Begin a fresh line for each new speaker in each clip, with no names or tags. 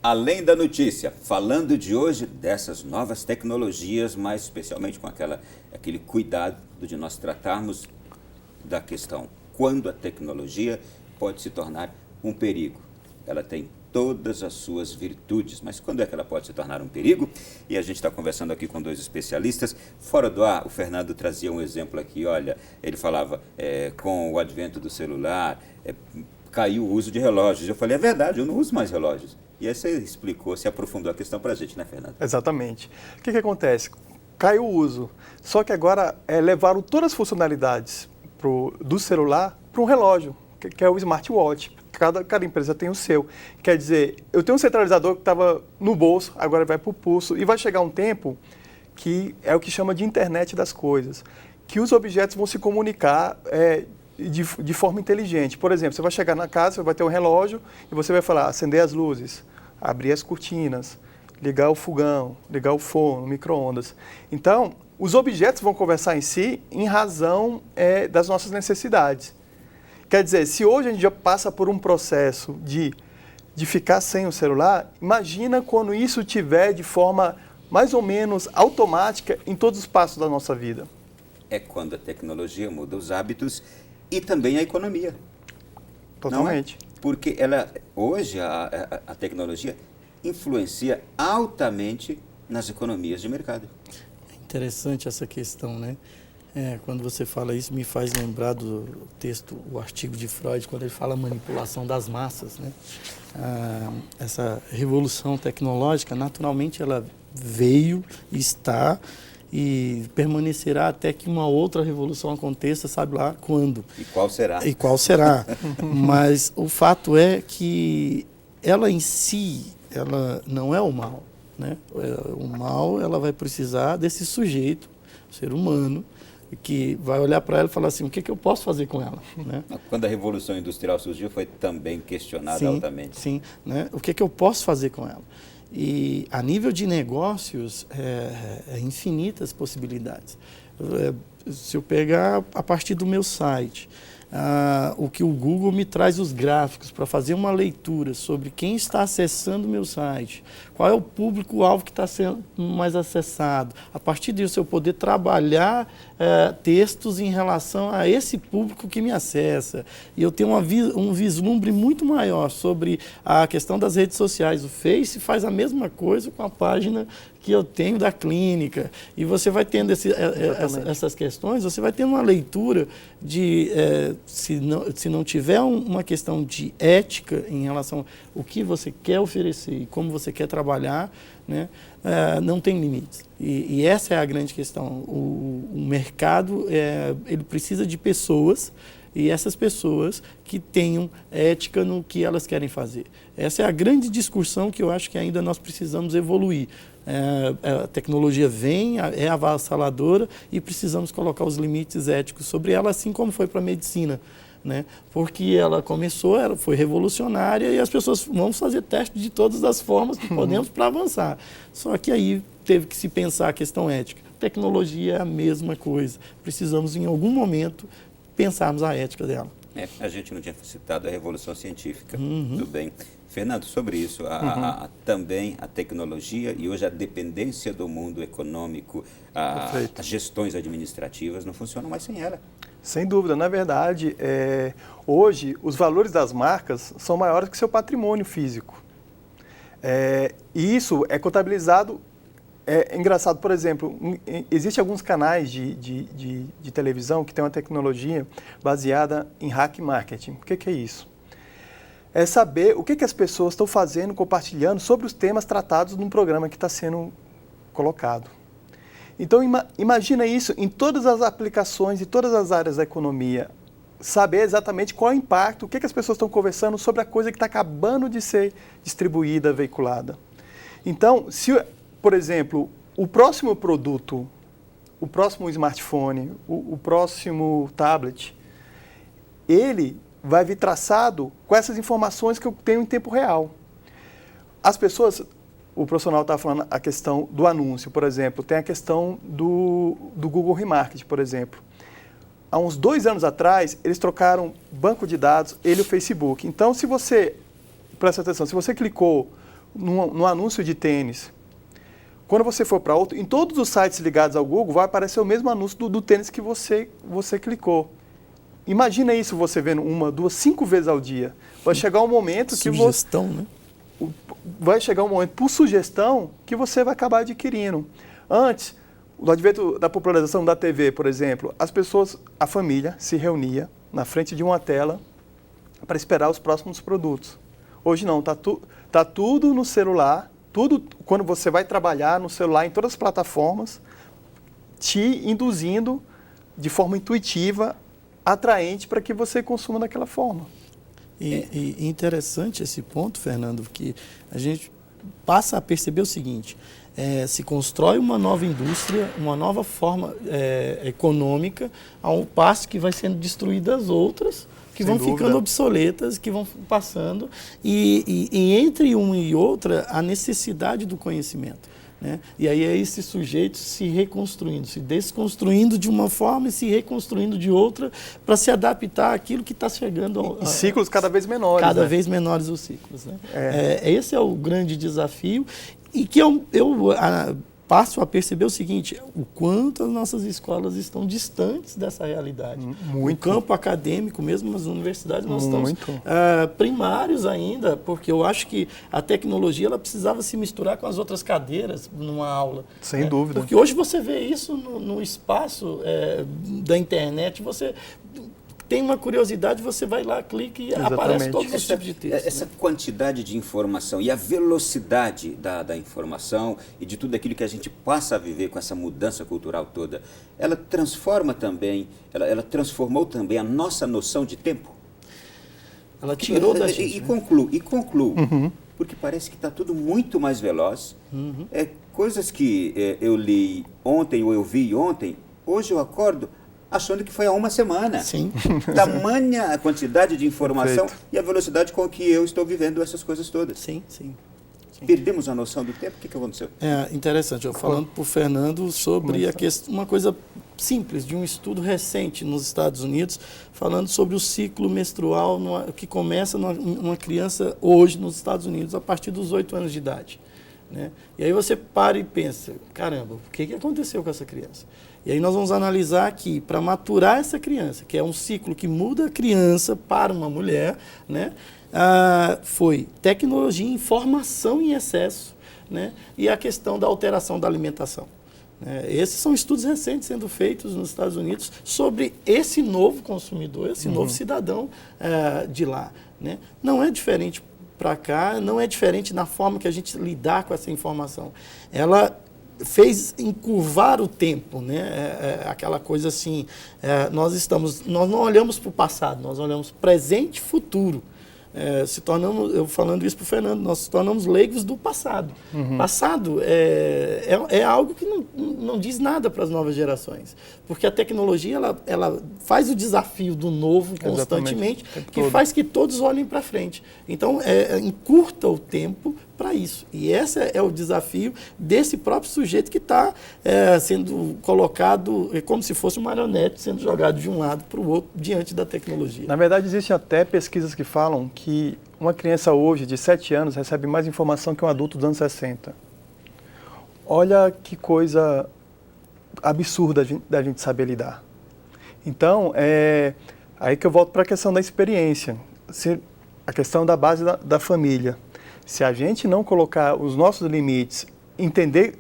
Além da notícia, falando de hoje dessas novas tecnologias, mas especialmente com aquele cuidado de nós tratarmos da questão quando a tecnologia pode se tornar um perigo. Ela tem todas as suas virtudes, mas quando é que ela pode se tornar um perigo? E a gente está conversando aqui com dois especialistas. Fora do ar, o Fernando trazia um exemplo aqui, olha, ele falava com o advento do celular, caiu o uso de relógios. Eu falei, é verdade, eu não uso mais relógios. E aí você explicou, se aprofundou a questão para a gente, né, Fernando?
Exatamente. O que acontece? Caiu o uso, só que agora levaram todas as funcionalidades do celular para um relógio, que é o smartwatch. Cada empresa tem o seu. Quer dizer, eu tenho um centralizador que estava no bolso, agora vai para o pulso, e vai chegar um tempo que é o que chama de internet das coisas, que os objetos vão se comunicar de forma inteligente. Por exemplo, você vai chegar na casa, você vai ter um relógio e você vai falar, acender as luzes, abrir as cortinas, ligar o fogão, ligar o forno, micro-ondas. Então, os objetos vão conversar em si em razão das nossas necessidades. Quer dizer, se hoje a gente já passa por um processo de ficar sem o celular, imagina quando isso tiver de forma mais ou menos automática em todos os passos da nossa vida. É
quando a tecnologia muda os hábitos e também a economia.
Totalmente.
Não é? Porque hoje a tecnologia influencia altamente nas economias de mercado.
É interessante essa questão, né? Quando você fala isso, me faz lembrar do texto, o artigo de Freud, quando ele fala manipulação das massas, né? Essa revolução tecnológica, naturalmente, ela veio, está e permanecerá até que uma outra revolução aconteça, sabe lá quando.
E qual será?
E qual será. Mas o fato é que ela em si, ela não é o mal, né? O mal, ela vai precisar desse sujeito, ser humano, que vai olhar para ela e falar assim, o que eu posso fazer com ela? Né?
Quando a Revolução Industrial surgiu, foi também questionada altamente.
Sim, né? O que eu posso fazer com ela? E a nível de negócios, infinitas possibilidades. Se eu pegar a partir do meu site, o que o Google me traz os gráficos para fazer uma leitura sobre quem está acessando o meu site, qual é o público-alvo que está sendo mais acessado. A partir disso, eu poder trabalhar textos em relação a esse público que me acessa. E eu tenho um vislumbre muito maior sobre a questão das redes sociais. O Face faz a mesma coisa com a página que eu tenho da clínica. E você vai tendo essas questões, você vai tendo uma leitura de, se não tiver uma questão de ética em relação ao que você quer oferecer e como você quer trabalhar, né, não tem limites. E essa é a grande questão. O mercado, ele precisa de pessoas, e essas pessoas que tenham ética no que elas querem fazer. Essa é a grande discussão que eu acho que ainda nós precisamos evoluir. A tecnologia vem, é avassaladora e precisamos colocar os limites éticos sobre ela, assim como foi para a medicina. Né? Porque ela começou, ela foi revolucionária e as pessoas vão fazer teste de todas as formas que podemos para avançar. Só que aí teve que se pensar a questão ética. Tecnologia é a mesma coisa. Precisamos, em algum momento, pensarmos a ética dela.
A gente não tinha citado a Revolução Científica. Tudo bem. Fernando, sobre isso, também a tecnologia e hoje a dependência do mundo econômico, as gestões administrativas não funcionam mais sem ela.
Sem dúvida. Na verdade, hoje os valores das marcas são maiores que seu patrimônio físico. E isso é contabilizado. É engraçado, por exemplo, existem alguns canais de televisão que têm uma tecnologia baseada em hack marketing. O que é isso? É saber o que as pessoas estão fazendo, compartilhando sobre os temas tratados num programa que está sendo colocado. Então, imagina isso em todas as aplicações e todas as áreas da economia. Saber exatamente qual é o impacto, o que as pessoas estão conversando sobre a coisa que está acabando de ser distribuída, veiculada. Então, se, por exemplo, o próximo produto, o próximo smartphone, o próximo tablet, ele vai vir traçado com essas informações que eu tenho em tempo real. As pessoas... O profissional estava falando a questão do anúncio, por exemplo. Tem a questão do Google Remarketing, por exemplo. Há uns 2 anos atrás, eles trocaram banco de dados, ele e o Facebook. Então, se você, presta atenção, se você clicou no anúncio de tênis. Quando você for para outro, em todos os sites ligados ao Google, vai aparecer o mesmo anúncio do tênis que você clicou. Imagina isso você vendo 1, 2, 5 vezes ao dia. Vai chegar um momento que
Sugestão, né?
Vai chegar um momento, por sugestão, que você vai acabar adquirindo. Antes, no advento da popularização da TV, por exemplo, a família se reunia na frente de uma tela para esperar os próximos produtos. Hoje não, tá tudo no celular, tudo quando você vai trabalhar no celular, em todas as plataformas, te induzindo de forma intuitiva, atraente para que você consuma daquela forma.
E interessante esse ponto, Fernando, que a gente passa a perceber o seguinte: se constrói uma nova indústria, uma nova forma econômica, ao passo que vai sendo destruídas outras, que
Sem
vão
dúvida.
ficando obsoletas, que vão passando, e entre uma e outra, a necessidade do conhecimento. Né? E aí é esse sujeito se reconstruindo, se desconstruindo de uma forma e se reconstruindo de outra para se adaptar àquilo que está chegando.
Em ciclos cada vez menores.
Cada
né?
vez menores os ciclos. Né? Esse é o grande desafio e que eu passo a perceber o seguinte: o quanto as nossas escolas estão distantes dessa realidade.
Muito.
No campo acadêmico, mesmo nas universidades, nós
Muito.
estamos primários ainda, porque eu acho que a tecnologia ela precisava se misturar com as outras cadeiras numa aula.
Sem dúvida.
Porque hoje você vê isso no espaço da internet, você tem uma curiosidade, você vai lá, clica e aparece todos os tipos de texto.
Essa quantidade de informação e a velocidade da informação e de tudo aquilo que a gente passa a viver com essa mudança cultural toda, ela transforma também, ela transformou também a nossa noção de tempo?
Ela tirou da gente.
E concluo, porque parece que está tudo muito mais veloz. Coisas que eu li ontem ou eu vi ontem, hoje eu acordo achando que foi há uma semana.
Sim.
Tamanha a quantidade de informação
Perfeito.
e a velocidade com que eu estou vivendo essas coisas todas.
Sim, sim.
Perdemos a noção do tempo? O que aconteceu?
Interessante. Eu falando para o Fernando sobre uma coisa simples, de um estudo recente nos Estados Unidos, falando sobre o ciclo menstrual que começa numa criança hoje nos Estados Unidos, a partir dos 8 anos de idade. Né? E aí você para e pensa, caramba, o que aconteceu com essa criança? E aí nós vamos analisar que para maturar essa criança, que é um ciclo que muda a criança para uma mulher, né? Foi tecnologia, informação em excesso, né? E a questão da alteração da alimentação. Esses são estudos recentes sendo feitos nos Estados Unidos sobre esse novo consumidor, esse novo cidadão de lá. Né? Não é diferente para cá, não é diferente na forma que a gente lidar com essa informação. Ela fez encurvar o tempo, né? Aquela coisa assim, nós não olhamos para o passado, nós olhamos presente e futuro. Eu falando isso para o Fernando, nós nos tornamos leigos do passado. Passado é algo que não diz nada para as novas gerações, porque a tecnologia ela faz o desafio do novo constantemente, que faz que todos olhem para frente. Então, encurta o tempo para isso. E esse é o desafio desse próprio sujeito que está sendo colocado como se fosse um marionete, sendo jogado de um lado para o outro diante da tecnologia.
Na verdade, existem até pesquisas que falam que uma criança hoje de 7 anos recebe mais informação que um adulto dos anos 60. Olha que coisa absurda da gente saber lidar. Então, aí que eu volto para a questão da experiência, a questão da base da família. Se a gente não colocar os nossos limites, entender,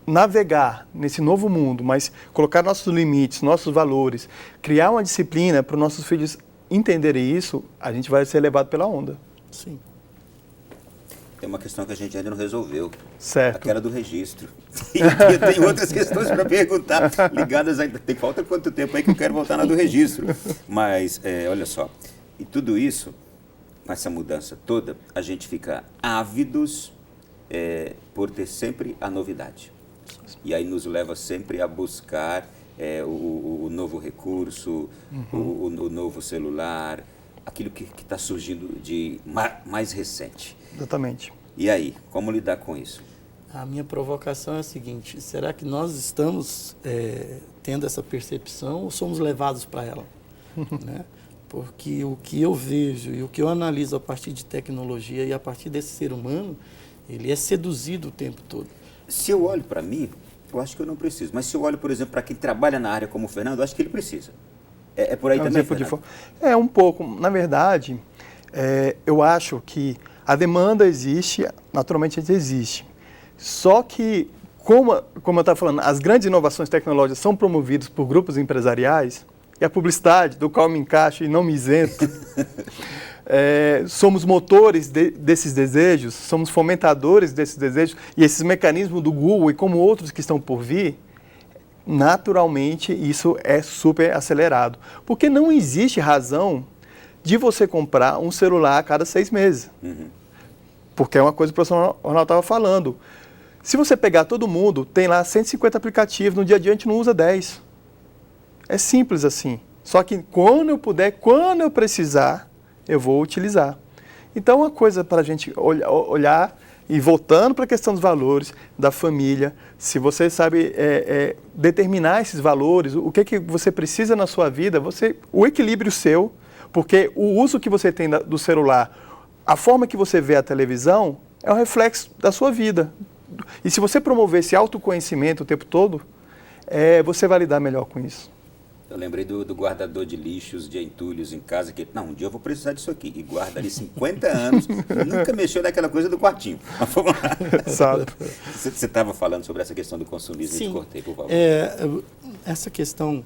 navegar nesse novo mundo, mas colocar nossos limites, nossos valores, criar uma disciplina para os nossos filhos entenderem isso, a gente vai ser levado pela onda.
Sim.
Tem uma questão que a gente ainda não resolveu.
Certo.
Aquela do registro. E tem outras questões para perguntar, ligadas ainda. Falta quanto tempo aí que eu quero voltar na do registro. Mas, olha só, e tudo isso, com essa mudança toda, a gente fica ávidos por ter sempre a novidade. E aí nos leva sempre a buscar o novo recurso, o novo celular, aquilo que está surgindo de mais recente.
Exatamente.
E aí, como lidar com isso?
A minha provocação é a seguinte: será que nós estamos tendo essa percepção ou somos levados para ela? Né? Porque o que eu vejo e o que eu analiso a partir de tecnologia e a partir desse ser humano Ele é seduzido o tempo todo.
Se eu olho para mim, eu acho que eu não preciso. Mas se eu olho, por exemplo, para quem trabalha na área como o Fernando, eu acho que ele precisa. É por aí também, Fernando?
É um pouco. Na verdade, eu acho que a demanda existe, naturalmente existe. Só que, como eu estava falando, as grandes inovações tecnológicas são promovidas por grupos empresariais, e a publicidade, do qual me encaixo e não me isento, somos motores desses desejos, somos fomentadores desses desejos, e esses mecanismos do Google e como outros que estão por vir, naturalmente isso é super acelerado. Porque não existe razão de você comprar um celular a cada 6 meses. Uhum. Porque é uma coisa que o professor Ronaldo estava falando. Se você pegar todo mundo, tem lá 150 aplicativos, no dia a dia a gente não usa 10. É simples assim. Só que quando eu puder, quando eu precisar, eu vou utilizar. Então, uma coisa para a gente olhar, e voltando para a questão dos valores, da família, se você sabe determinar esses valores, o que você precisa na sua vida, o equilíbrio seu, porque o uso que você tem do celular, a forma que você vê a televisão, é um reflexo da sua vida. E se você promover esse autoconhecimento o tempo todo, você vai lidar melhor com isso.
Eu lembrei do guardador de lixos, de entulhos em casa, que, não, um dia eu vou precisar disso aqui. E guarda ali 50 anos, nunca mexeu naquela coisa do quartinho. Mas vamos lá.
Exato.
Você estava falando sobre essa questão do consumismo.
Sim.
Eu te cortei, por favor.
Essa questão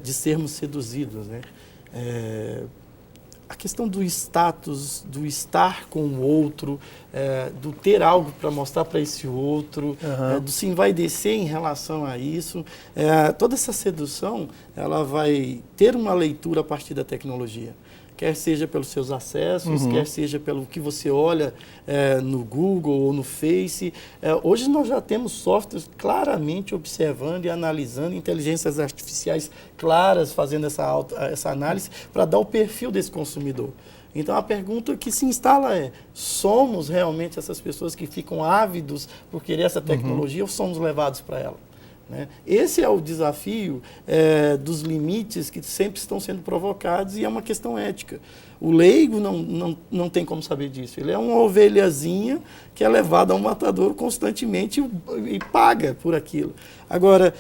de sermos seduzidos, né? A questão do status, do estar com o outro, do ter algo para mostrar para esse outro, do se envaidecer em relação a isso. Toda essa sedução, ela vai ter uma leitura a partir da tecnologia. Quer seja pelos seus acessos, quer seja pelo que você olha no Google ou no Face. Hoje nós já temos softwares claramente observando e analisando, inteligências artificiais claras fazendo essa análise para dar o perfil desse consumidor. Então a pergunta que se instala é, somos realmente essas pessoas que ficam ávidos por querer essa tecnologia ou somos levados para ela? Né? Esse é o desafio dos limites que sempre estão sendo provocados e é uma questão ética. O leigo não tem como saber disso. Ele é uma ovelhazinha que é levada a um matador constantemente e paga por aquilo. Agora,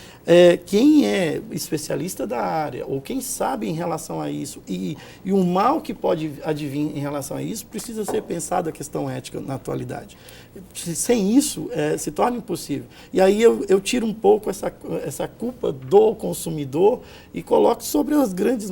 quem é especialista da área ou quem sabe em relação a isso e o mal que pode advir em relação a isso, precisa ser pensado a questão ética na atualidade. Sem isso, se torna impossível. E aí eu tiro um pouco essa culpa do consumidor e coloco sobre as grandes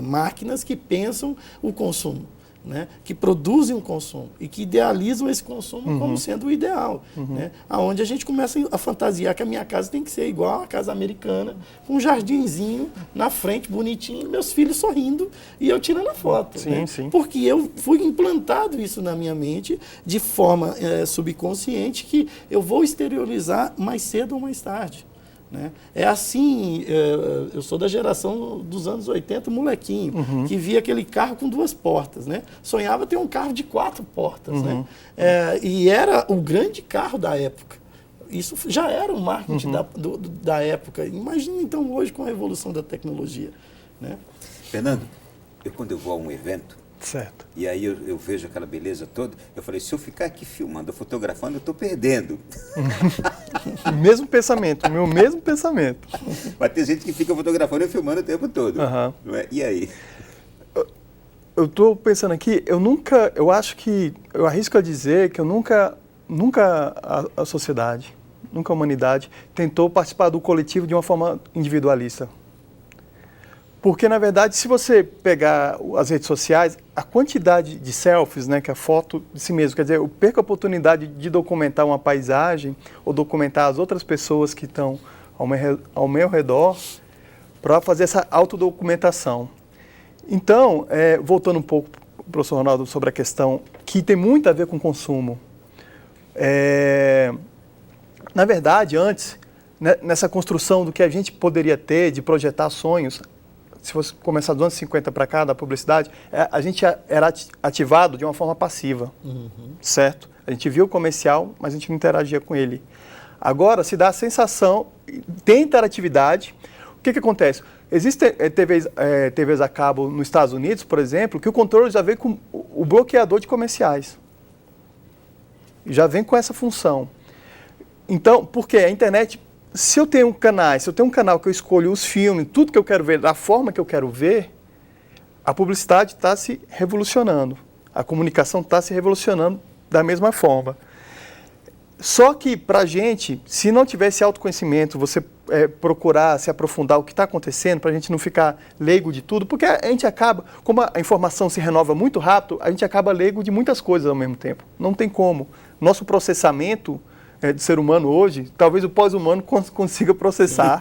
máquinas que pensam o consumo, né? Que produzem o consumo e que idealizam esse consumo como sendo o ideal. Né? Onde a gente começa a fantasiar que a minha casa tem que ser igual a casa americana, com um jardinzinho na frente, bonitinho, meus filhos sorrindo e eu tirando a foto.
Sim,
né?
sim.
Porque eu fui implantado isso na minha mente de forma subconsciente que eu vou exteriorizar mais cedo ou mais tarde. Né? É assim, eu sou da geração dos anos 80, molequinho, que via aquele carro com 2 portas, né? Sonhava ter um carro de 4 portas, né? E era o grande carro da época. Isso já era o marketing da época. Imagina então hoje com a evolução da tecnologia. Né?
Fernando, quando eu vou a um evento,
certo.
E aí eu vejo aquela beleza toda, eu falei, se eu ficar aqui filmando, fotografando, eu estou perdendo.
Mesmo pensamento, meu mesmo pensamento.
Mas tem gente que fica fotografando e filmando o tempo todo. Não é? E aí?
Eu estou pensando aqui, eu arrisco a dizer que nunca a sociedade, nunca a humanidade tentou participar do coletivo de uma forma individualista. Porque, na verdade, se você pegar as redes sociais, a quantidade de selfies, né, que é a foto de si mesmo, quer dizer, eu perco a oportunidade de documentar uma paisagem ou documentar as outras pessoas que estão ao meu redor para fazer essa autodocumentação. Então, voltando um pouco para o professor Ronaldo sobre a questão que tem muito a ver com consumo. Na verdade, antes, nessa construção do que a gente poderia ter de projetar sonhos, se fosse começar dos anos 50 para cá, da publicidade, a gente era ativado de uma forma passiva, certo? A gente via o comercial, mas a gente não interagia com ele. Agora, se dá a sensação, tem interatividade. O que acontece? Existem TVs a cabo nos Estados Unidos, por exemplo, que o controle já vem com o bloqueador de comerciais. já vem com essa função. Então, porque a internet, se eu tenho um canal que eu escolho os filmes, tudo que eu quero ver, da forma que eu quero ver, a publicidade está se revolucionando. A comunicação está se revolucionando da mesma forma. Só que, para a gente, se não tiver esse autoconhecimento, você procurar se aprofundar o que está acontecendo, para a gente não ficar leigo de tudo, porque a gente acaba, como a informação se renova muito rápido, a gente acaba leigo de muitas coisas ao mesmo tempo. Não tem como. Nosso processamento do ser humano hoje, talvez o pós-humano consiga processar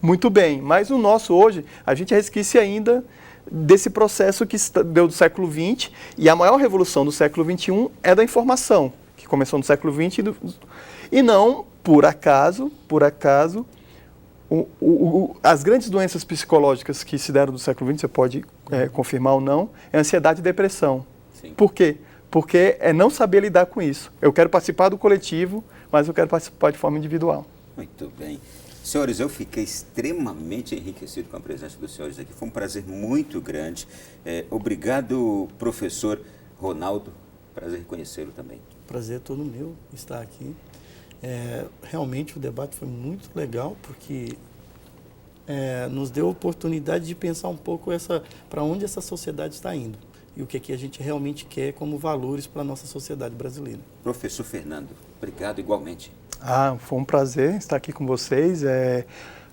muito bem, mas o nosso hoje, a gente resquece ainda desse processo que deu do século XX, e a maior revolução do século XXI é da informação, que começou no século XX, e não, por acaso, as grandes doenças psicológicas que se deram do século XX, você pode confirmar ou não, é ansiedade e depressão.
Sim.
Por quê? Porque é não saber lidar com isso. Eu quero participar do coletivo, mas eu quero participar de forma individual.
Muito bem. Senhores, eu fiquei extremamente enriquecido com a presença dos senhores aqui. Foi um prazer muito grande. Obrigado, professor Ronaldo. Prazer em conhecê-lo também.
Prazer todo meu estar aqui. Realmente o debate foi muito legal, porque nos deu a oportunidade de pensar um pouco para onde essa sociedade está indo e o que a gente realmente quer como valores para a nossa sociedade brasileira.
Professor Fernando, obrigado igualmente.
Foi um prazer estar aqui com vocês.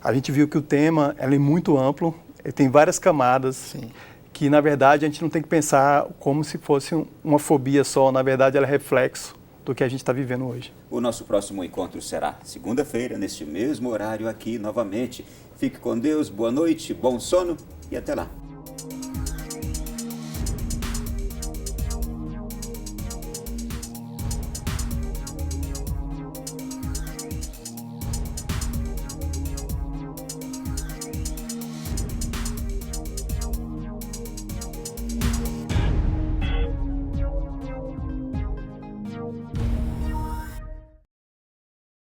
A gente viu que o tema é muito amplo, tem várias camadas.
Sim.
Que, na verdade, a gente não tem que pensar como se fosse uma fobia só. Na verdade, ela é reflexo do que a gente está vivendo hoje.
O nosso próximo encontro será segunda-feira, neste mesmo horário aqui novamente. Fique com Deus, boa noite, bom sono e até lá.